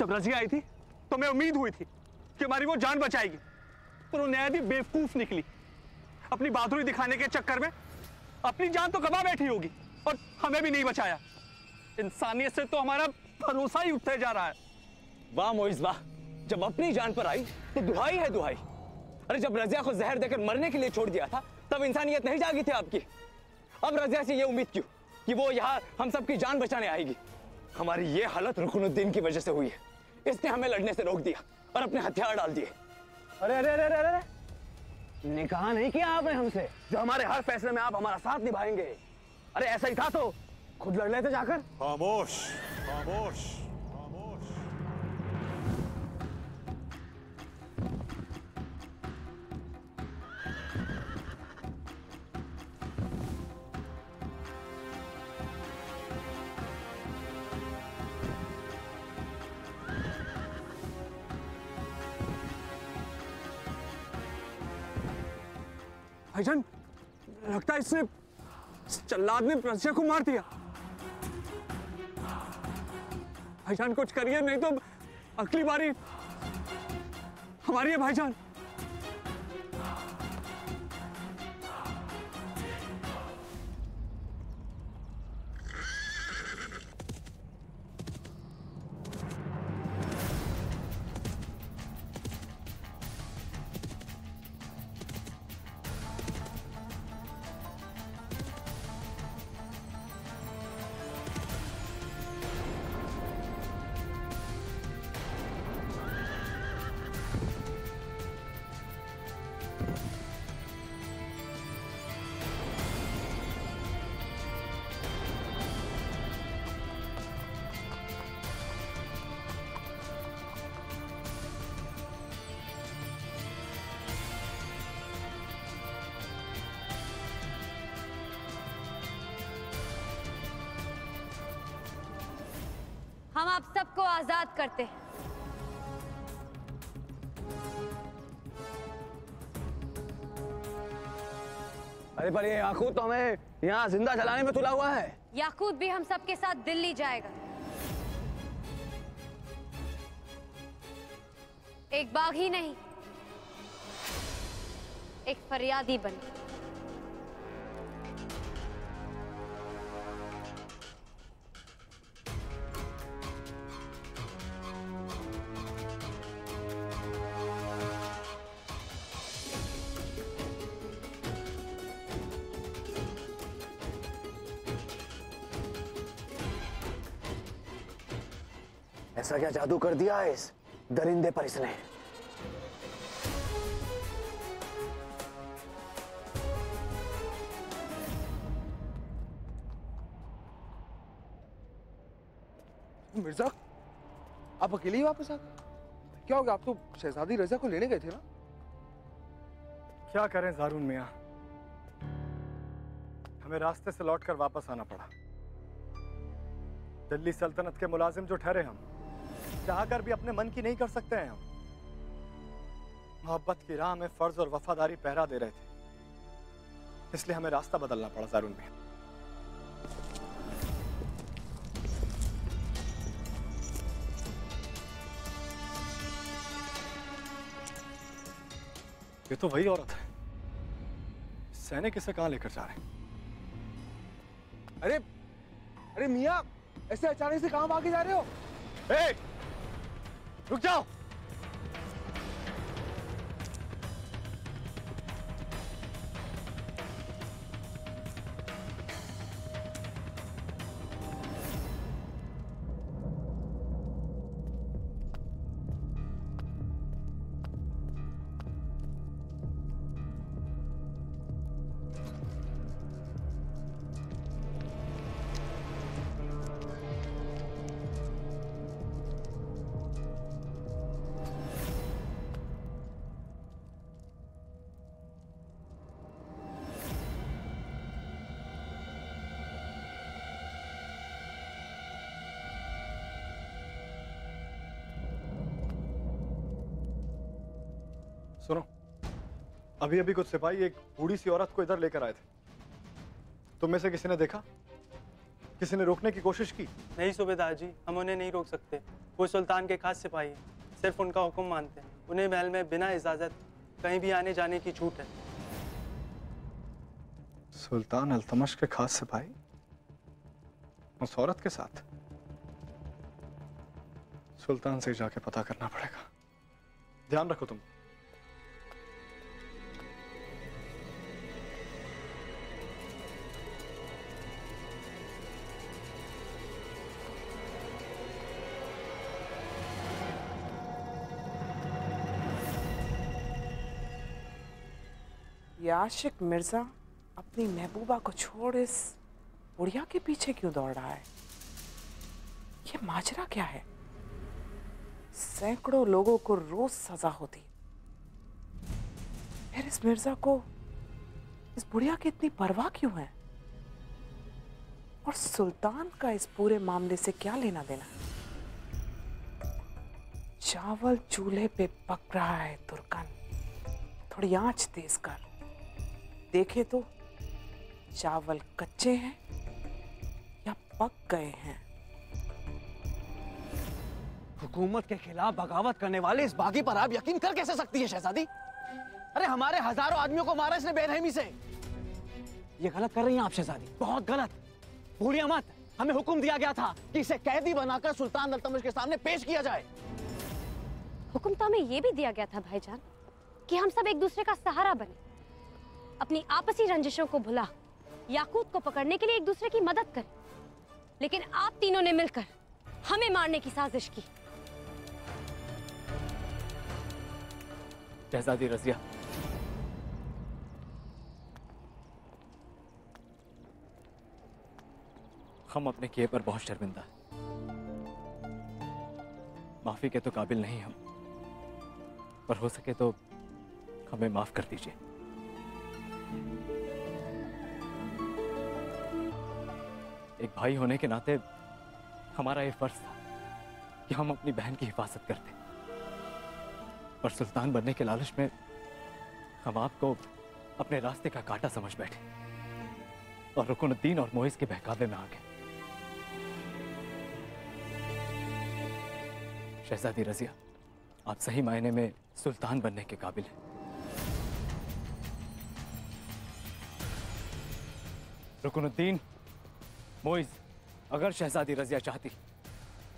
जब रजिया आई थी तो मैं उम्मीद हुई थी कि हमारी वो जान बचाएगी, पर वो नैया भी बेवकूफ निकली। अपनी बहादुरी दिखाने के चक्कर में अपनी जान तो गवा बैठी होगी और हमें भी नहीं बचाया। इंसानियत से तो हमारा भरोसा ही उठते जा रहा है। वाह मोइज वाह, जब अपनी जान पर आई तो दुहाई है दुहाई। अरे जब रजिया को जहर देकर मरने के लिए छोड़ दिया था तब इंसानियत नहीं जागी थी आपकी। अब रजिया से ये उम्मीद क्यों कि वो यहाँ हम सबकी जान बचाने आएगी? हमारी ये हालत रुकनुद्दीन की वजह से हुई है। इसने हमें लड़ने से रोक दिया और अपने हथियार डाल दिए। अरे अरे अरे अरे अरे, निकाह नहीं किया आपने हमसे जो हमारे हर फैसले में आप हमारा साथ निभाएंगे। अरे ऐसा ही था तो खुद लड़ लेते जाकर। खामोश खामोश खामोश। भाईजान, लगता है इसने जल्लाद ने रजिया को मार दिया। भाईजान कुछ करिए, नहीं तो अगली बारी हमारी है भाईजान। हम आप सबको आजाद करते हैं। अरे पर ये याकूत तो हमें यहाँ जिंदा जलाने में तुला हुआ है। याकूत भी हम सबके साथ दिल्ली जाएगा, एक बाग ही नहीं, एक फरियादी बन। ऐसा क्या जादू कर दिया है इस दरिंदे पर इसने? मिर्जा, आप अकेले ही वापस आ गए? क्या हो गया? आप तो शहजादी रज़िया को लेने गए थे ना? क्या करें ज़ारून मियाँ, हमें रास्ते से लौटकर वापस आना पड़ा। दिल्ली सल्तनत के मुलाजिम जो ठहरे हम, चाहकर भी अपने मन की नहीं कर सकते हैं। हम मोहब्बत की राह में फर्ज और वफादारी पहरा दे रहे थे, इसलिए हमें रास्ता बदलना पड़ा ज़ारून मियाँ। ये तो वही औरत है। सैनिक इसे कहां लेकर जा रहे हैं? अरे अरे मियाँ, ऐसे अचानक से कहां भागे जा रहे हो? रुक जाओ। सुनो, अभी अभी कुछ सिपाही एक बूढ़ी सी औरत को इधर लेकर आए थे। तुम में से किसी ने देखा? किसी ने रोकने की कोशिश की? नहीं सूबेदार जी, हम उन्हें नहीं रोक सकते। वो सुल्तान के खास सिपाही हैं, सिर्फ उनका हुक्म मानते हैं। उन्हें महल में बिना इजाजत कहीं भी आने जाने की छूट है। सुल्तान अल्तमश के खास सिपाही उस औरत के साथ? सुल्तान से जाके पता करना पड़ेगा। ध्यान रखो तुम। ये आशिक मिर्जा अपनी महबूबा को छोड़ इस बुढ़िया के पीछे क्यों दौड़ रहा है? ये माजरा क्या है? सैकड़ों लोगों को रोज सजा होती, फिर इस मिर्जा को इस बुढ़िया की इतनी परवाह क्यों है? और सुल्तान का इस पूरे मामले से क्या लेना देना? चावल चूल्हे पे पक रहा है तुर्कन, थोड़ी आंच तेज कर। देखे तो चावल कच्चे हैं या पक गए हैं। हुकूमत के खिलाफ बगावत करने वाले इस बागी पर आप यकीन कर कैसे सकती है शहजादी? अरे हमारे हजारों आदमियों को मारा इसने बेरहमी से। ये गलत कर रही हैं आप शहजादी, बहुत गलत। भूलिए मत, हमें हुक्म दिया गया था कि इसे कैदी बनाकर सुल्तान अल्तमश के सामने पेश किया जाए। हुक्म तो हमें ये भी दिया गया था भाईजान कि हम सब एक दूसरे का सहारा बने, अपनी आपसी रंजिशों को भुला याकूत को पकड़ने के लिए एक दूसरे की मदद करें। लेकिन आप तीनों ने मिलकर हमें मारने की साजिश की। शहजादी रजिया, हम अपने किए पर बहुत शर्मिंदा हैं। माफी के तो काबिल नहीं हम, पर हो सके तो हमें माफ कर दीजिए। एक भाई होने के नाते हमारा ये फर्ज था कि हम अपनी बहन की हिफाजत करते, पर सुल्तान बनने के लालच में हम आपको अपने रास्ते का कांटा समझ बैठे और रुकनुद्दीन और मोइज के बहकावे में आ गए। शहजादी रजिया, आप सही मायने में सुल्तान बनने के काबिल हैं। रुकनुद्दीन, मोइज, अगर शहजादी रजिया चाहती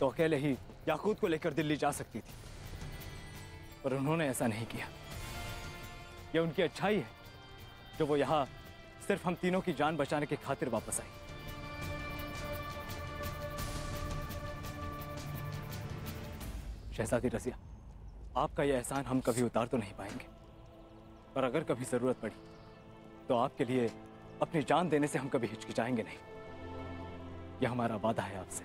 तो अकेले ही याकूत को लेकर दिल्ली जा सकती थी, पर उन्होंने ऐसा नहीं किया। यह उनकी अच्छाई है जो वो यहाँ सिर्फ हम तीनों की जान बचाने की खातिर वापस आई। शहजादी रजिया, आपका यह एहसान हम कभी उतार तो नहीं पाएंगे, पर अगर कभी जरूरत पड़ी तो आपके लिए अपनी जान देने से हम कभी हिचकिचाएंगे नहीं। यह हमारा वादा है आपसे।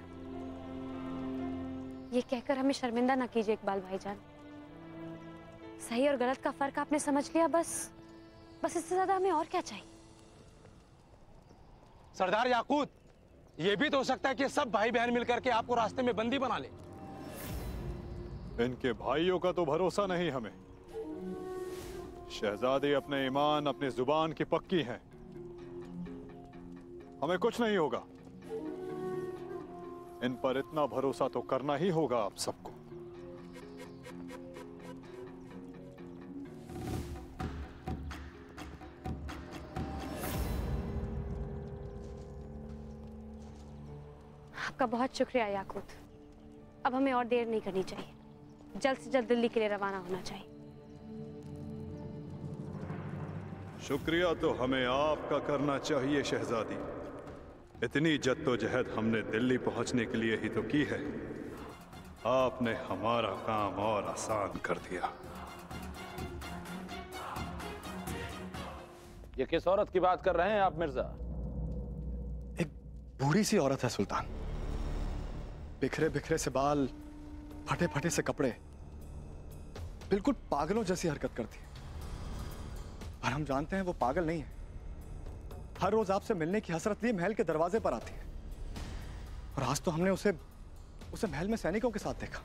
ये कहकर हमें शर्मिंदा ना कीजिए इकबाल भाईजान। सही और गलत का फर्क आपने समझ लिया, बस इससे ज्यादा हमें और क्या चाहिए? सरदार याकूत, ये भी तो हो सकता है कि सब भाई बहन मिलकर के आपको रास्ते में बंदी बना ले। इनके भाइयों का तो भरोसा नहीं हमें। शहजादी अपने ईमान, अपनी जुबान की पक्की हैं। हमें कुछ नहीं होगा। इन पर इतना भरोसा तो करना ही होगा आप सबको। आपका बहुत शुक्रिया याकूत। अब हमें और देर नहीं करनी चाहिए, जल्द से जल्द दिल्ली के लिए रवाना होना चाहिए। शुक्रिया तो हमें आपका करना चाहिए शहजादी। इतनी जद्दोजहद हमने दिल्ली पहुंचने के लिए ही तो की है। आपने हमारा काम और आसान कर दिया। ये किस औरत की बात कर रहे हैं आप मिर्जा? एक बूढ़ी सी औरत है सुल्तान, बिखरे बिखरे से बाल, फटे फटे से कपड़े, बिल्कुल पागलों जैसी हरकत करती है। पर हम जानते हैं वो पागल नहीं है। हर रोज आपसे मिलने की हसरत लिए महल के दरवाजे पर आती है, और आज तो हमने उसे महल में सैनिकों के साथ देखा।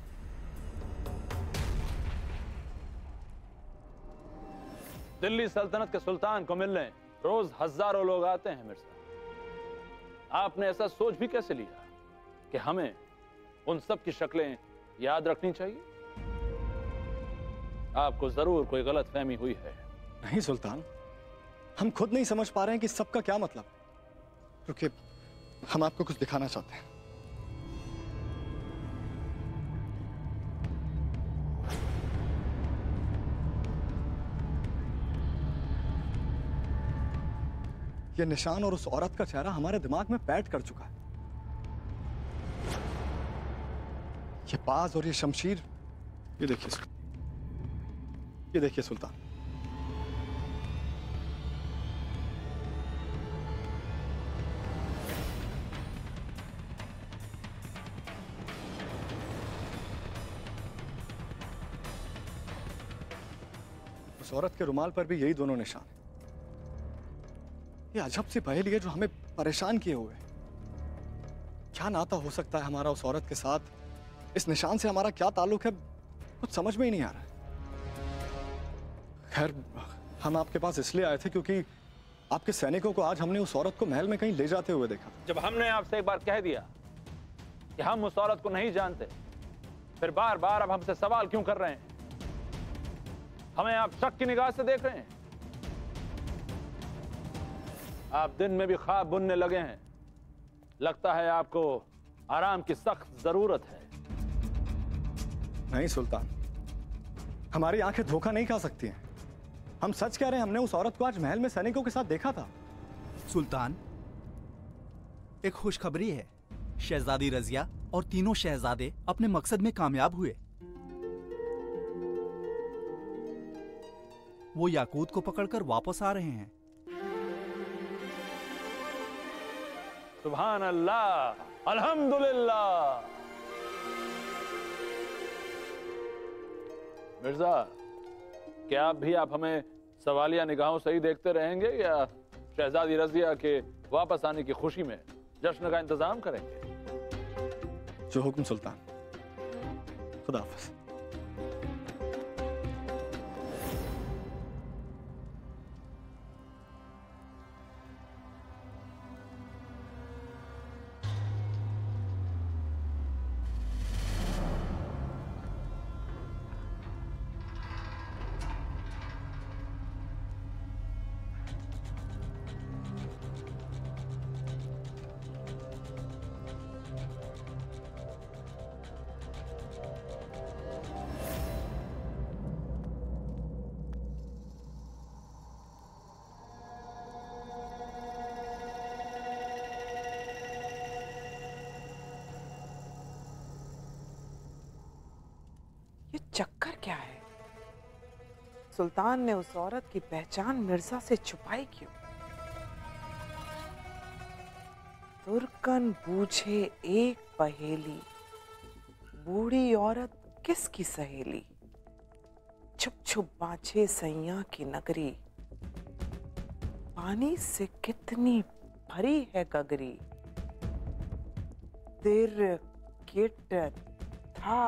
दिल्ली सल्तनत के सुल्तान को मिलने रोज हजारों लोग आते हैं मिर्जा। आपने ऐसा सोच भी कैसे लिया कि हमें उन सब की शक्लें याद रखनी चाहिए? आपको जरूर कोई गलतफहमी हुई है। नहीं सुल्तान, हम खुद नहीं समझ पा रहे हैं कि सबका क्या मतलब। रुकिए, हम आपको कुछ दिखाना चाहते हैं। ये निशान और उस औरत का चेहरा हमारे दिमाग में बैठ कर चुका है। ये बाज और ये शमशीर, ये देखिए सुल्तान। उस औरत के रुमाल पर भी यही दोनों निशान हैं। ये अजब सी पहेली है जो हमें परेशान किए हुए है। क्या नाता हो सकता है हमारा उस औरत के साथ? इस निशान से हमारा क्या ताल्लुक है, कुछ समझ में ही नहीं आ रहा है। खैर, हम आपके पास इसलिए आए थे क्योंकि आपके सैनिकों को आज हमने उस औरत को महल में कहीं ले जाते हुए देखा। जब हमने आपसे एक बार कह दिया कि हम उस औरत को नहीं जानते, फिर बार बार अब हमसे सवाल क्यों कर रहे हैं? हमें आप शक की निगाह से देख रहे हैं? आप दिन में भी ख्वाब बुनने लगे हैं। लगता है आपको आराम की सख्त जरूरत है। नहीं सुल्तान, हमारी आंखें धोखा नहीं खा सकती हैं। हम सच कह रहे हैं, हमने उस औरत को आज महल में सैनिकों के साथ देखा था। सुल्तान, एक खुशखबरी है। शहजादी रजिया और तीनों शहजादे अपने मकसद में कामयाब हुए। वो याकूत को पकड़कर वापस आ रहे हैं। सुभान अल्लाह, अल्हम्दुलिल्लाह। मिर्जा, क्या आप हमें सवालिया निगाहों से ही देखते रहेंगे या शहजादी रजिया के वापस आने की खुशी में जश्न का इंतजाम करेंगे? जो हुक्म सुल्तान। खुदा हाफिज। ये चक्कर क्या है? सुल्तान ने उस औरत की पहचान मिर्जा से छुपाई क्यों? तुर्कन बूझे एक पहेली, बूढ़ी औरत किसकी सहेली? छुप छुप बाँचे सैया की नगरी, पानी से कितनी भरी है गगरी। दिर किट था।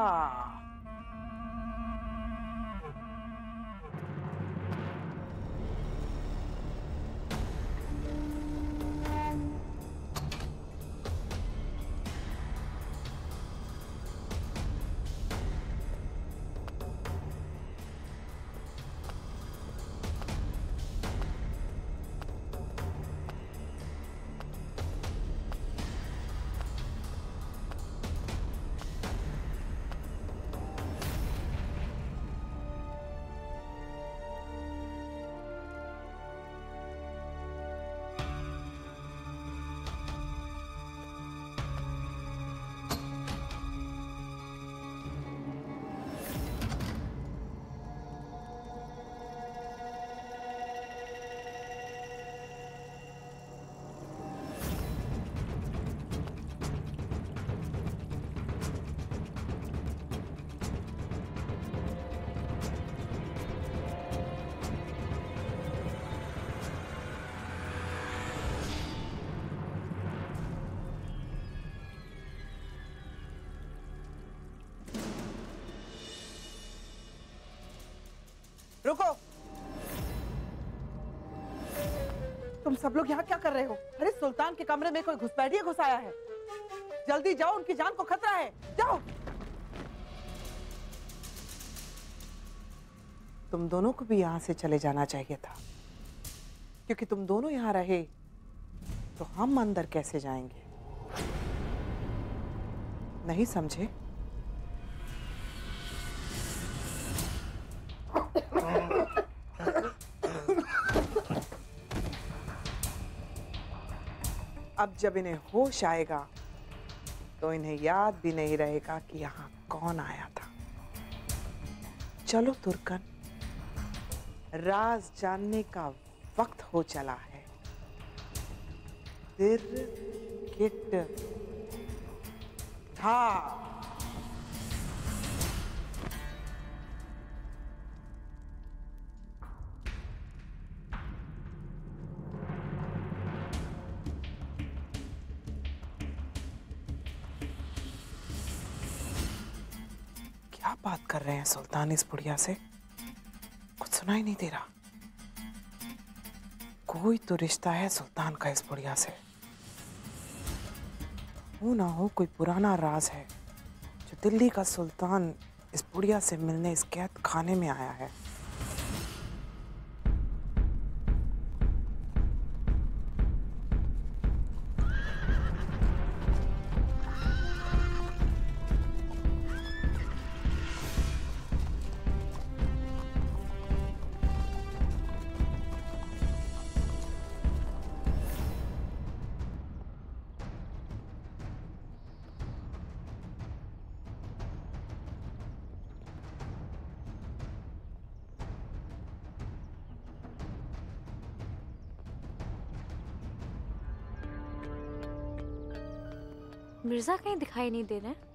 रुको, तुम सब लोग यहाँ क्या कर रहे हो? अरे सुल्तान के कमरे में कोई घुसपैठिया घुसाया है। जल्दी जाओ, उनकी जान को खतरा है। जाओ। तुम दोनों को भी यहाँ से चले जाना चाहिए था, क्योंकि तुम दोनों यहाँ रहे तो हम अंदर कैसे जाएंगे? नहीं समझे? अब जब इन्हें होश आएगा तो इन्हें याद भी नहीं रहेगा कि यहाँ कौन आया था। चलो तुर्कन, राज जानने का वक्त हो चला है। दिर किट था। क्या बात कर रहे हैं सुल्तान इस बुढ़िया से? कुछ सुनाई नहीं दे रहा। कोई तो रिश्ता है सुल्तान का इस बुढ़िया से। हो ना हो कोई पुराना राज है जो दिल्ली का सुल्तान इस बुढ़िया से मिलने इस कैद खाने में आया है। मिर्जा कहीं दिखाई नहीं दे रहे हैं।